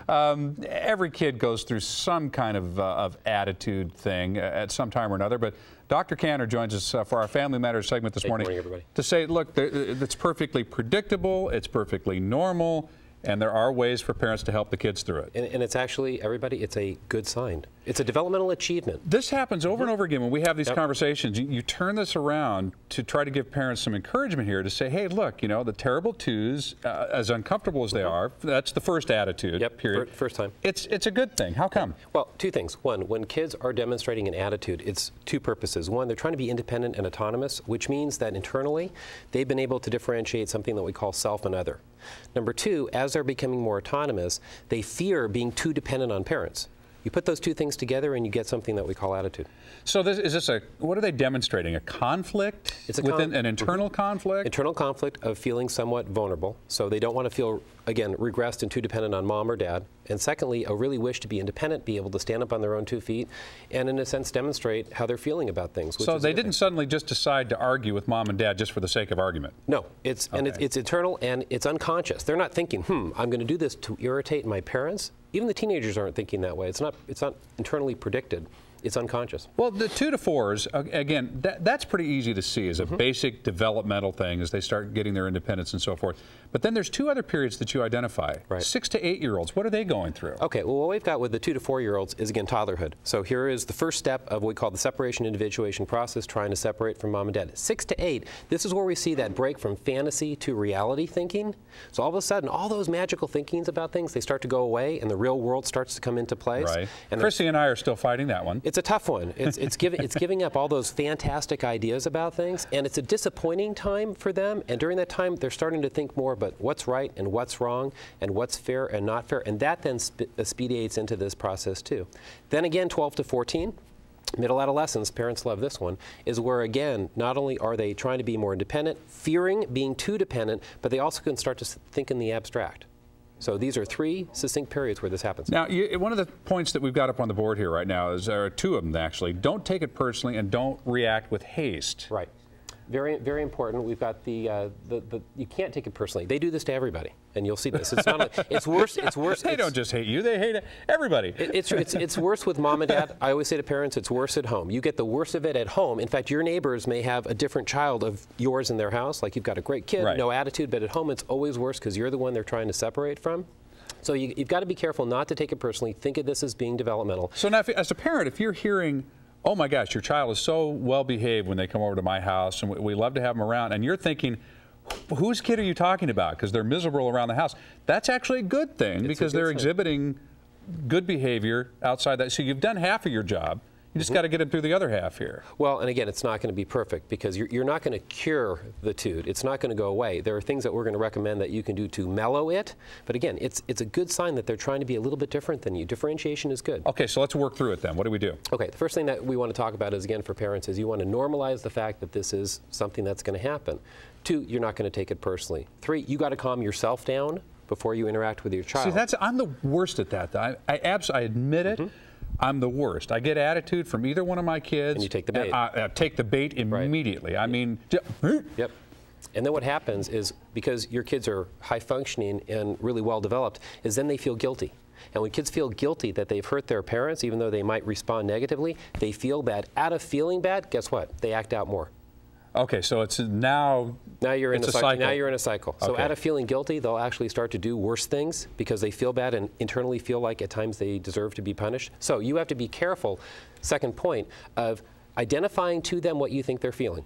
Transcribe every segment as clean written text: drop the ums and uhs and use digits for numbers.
Every kid goes through some kind of attitude thing at some time or another, but Dr. Kanter joins us for our Family Matters segment this morning, everybody. To say, look, it's perfectly predictable, it's perfectly normal, and there are ways for parents to help the kids through it. And it's actually, everybody, it's a good sign. It's a developmental achievement. This happens over and over again when we have these conversations. You turn this around to try to give parents some encouragement here to say, hey, look, you know, the terrible twos, as uncomfortable as they are, that's the first attitude, period. First time. It's a good thing. How come? Well, two things. One, when kids are demonstrating an attitude, it's two purposes. One, they're trying to be independent and autonomous, which means that internally they've been able to differentiate something that we call self and other. Number two, as they're becoming more autonomous, they fear being too dependent on parents. You put those two things together and you get something that we call attitude. So what are they demonstrating? A conflict? It's within an internal conflict? Internal conflict of feeling somewhat vulnerable. So they don't want to feel, again, regressed and too dependent on mom or dad. And secondly, a really wish to be independent, be able to stand up on their own 2 feet, and in a sense demonstrate how they're feeling about things. So they didn't suddenly just decide to argue with mom and dad just for the sake of argument? No, it's internal and it's unconscious. They're not thinking, I'm going to do this to irritate my parents. Even the teenagers aren't thinking that way. It's not internally predicted. It's unconscious. Well, the 2 to 4s, again, that's pretty easy to see as a basic developmental thing as they start getting their independence and so forth. But then there's 2 other periods that you identify. Right. 6 to 8-year-olds, what are they going through? Okay, well, what we've got with the 2 to 4-year-olds is, again, toddlerhood. So here is the first step of what we call the separation individuation process, trying to separate from mom and dad. 6 to 8, this is where we see that break from fantasy to reality thinking. So all of a sudden, all those magical thinkings about things, they start to go away and the real world starts to come into place. Right. And Chrissy and I are still fighting that one. It's a tough one. It's giving up all those fantastic ideas about things, and it's a disappointing time for them. And during that time, they're starting to think more about what's right and what's wrong and what's fair and not fair, and that then expedites into this process too. Then again, 12 to 14. Middle adolescence, parents love this one, is where, again, not only are they trying to be more independent, fearing being too dependent, but they also can start to think in the abstract. So these are 3 succinct periods where this happens. Now, one of the points that we've got up on the board here right now is, there are 2 of them actually. Don't take it personally and don't react with haste. Right. Very, very important. We've got you can't take it personally. They do this to everybody, and you'll see this. It's not. It's worse. It's worse. They don't just hate you; they hate everybody. It's worse with mom and dad. I always say to parents, it's worse at home. You get the worst of it at home. In fact, your neighbors may have a different child of yours in their house. Like you've got a great kid, no attitude, but at home it's always worse because you're the one they're trying to separate from. So you've got to be careful not to take it personally. Think of this as being developmental. So now, as a parent, if you're hearing, oh my gosh, your child is so well behaved when they come over to my house and we love to have them around, and you're thinking, whose kid are you talking about? Because they're miserable around the house. That's actually a good thing because they're exhibiting good behavior outside that. So you've done half of your job. You just got to get it through the other half here. Well, and again, it's not going to be perfect because you're not going to cure the tude. It's not going to go away. There are things that we're going to recommend that you can do to mellow it. But again, it's a good sign that they're trying to be a little bit different than you. Differentiation is good. Okay, so let's work through it then. What do we do? Okay, the first thing that we want to talk about is, again, for parents, is you want to normalize the fact that this is something that's going to happen. 2, you're not going to take it personally. 3, you got to calm yourself down before you interact with your child. See, I'm the worst at that. I admit it. I'm the worst. I get attitude from either one of my kids. And you take the bait. I take the bait immediately. Right. I mean, yep. And then what happens is, because your kids are high functioning and really well developed, is then they feel guilty. And when kids feel guilty that they've hurt their parents, even though they might respond negatively, they feel bad. Out of feeling bad, guess what? They act out more. Okay, so it's now you're in a cycle. Now you're in a cycle. So out of feeling guilty, they'll actually start to do worse things because they feel bad and internally feel like at times they deserve to be punished. So you have to be careful, second point, of identifying to them what you think they're feeling.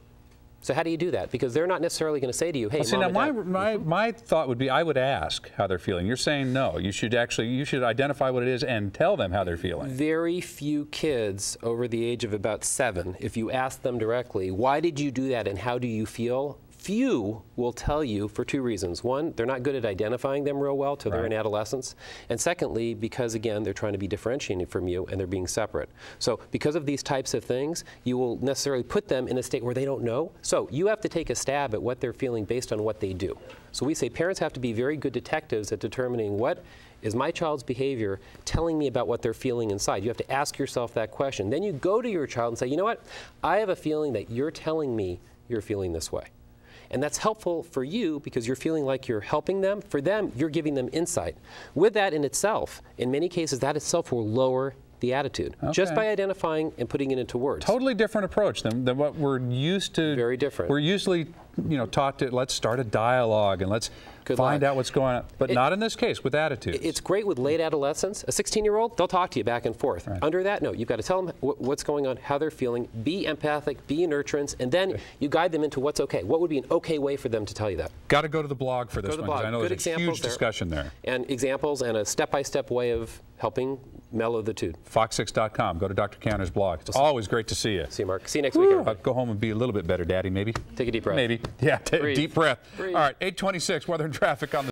So how do you do that? Because they're not necessarily going to say to you, hey, Mom, now my thought would be I would ask how they're feeling. You're saying no. You should identify what it is and tell them how they're feeling. Very few kids over the age of about 7, if you ask them directly, why did you do that and how do you feel? Few will tell you for 2 reasons. One, they're not good at identifying them real well till they're in adolescence. And secondly, because again, they're trying to be differentiated from you and they're being separate. So because of these types of things, you will necessarily put them in a state where they don't know. So you have to take a stab at what they're feeling based on what they do. So we say parents have to be very good detectives at determining what is my child's behavior telling me about what they're feeling inside. You have to ask yourself that question. Then you go to your child and say, you know what? I have a feeling that you're telling me you're feeling this way. And that's helpful for you because you're feeling like you're helping them. For them, you're giving them insight. With that in itself, in many cases, that itself will lower the attitude, just by identifying and putting it into words. Totally different approach than what we're used to. Very different. We're usually, taught to let's start a dialogue and let's find out what's going on, but not in this case with attitudes. It's great with late adolescents. A 16-year-old, they'll talk to you back and forth. Right. Under that, no, you've got to tell them what's going on, how they're feeling, be empathic, be nurturance, and then you guide them into what's okay. What would be an okay way for them to tell you that? Got to go to the blog for this one, because I know Good there's a huge discussion there. And examples and a step-by-step way of helping mellow the tune. Fox6.com. Go to Dr. Cantor's blog. It's always great to see you. See you, Mark. See you next week, everybody. I'll go home and be a little bit better, Daddy, maybe. Take a deep breath. Maybe. Yeah, take a deep breath. Breathe. All right, 8:26, weather and traffic on the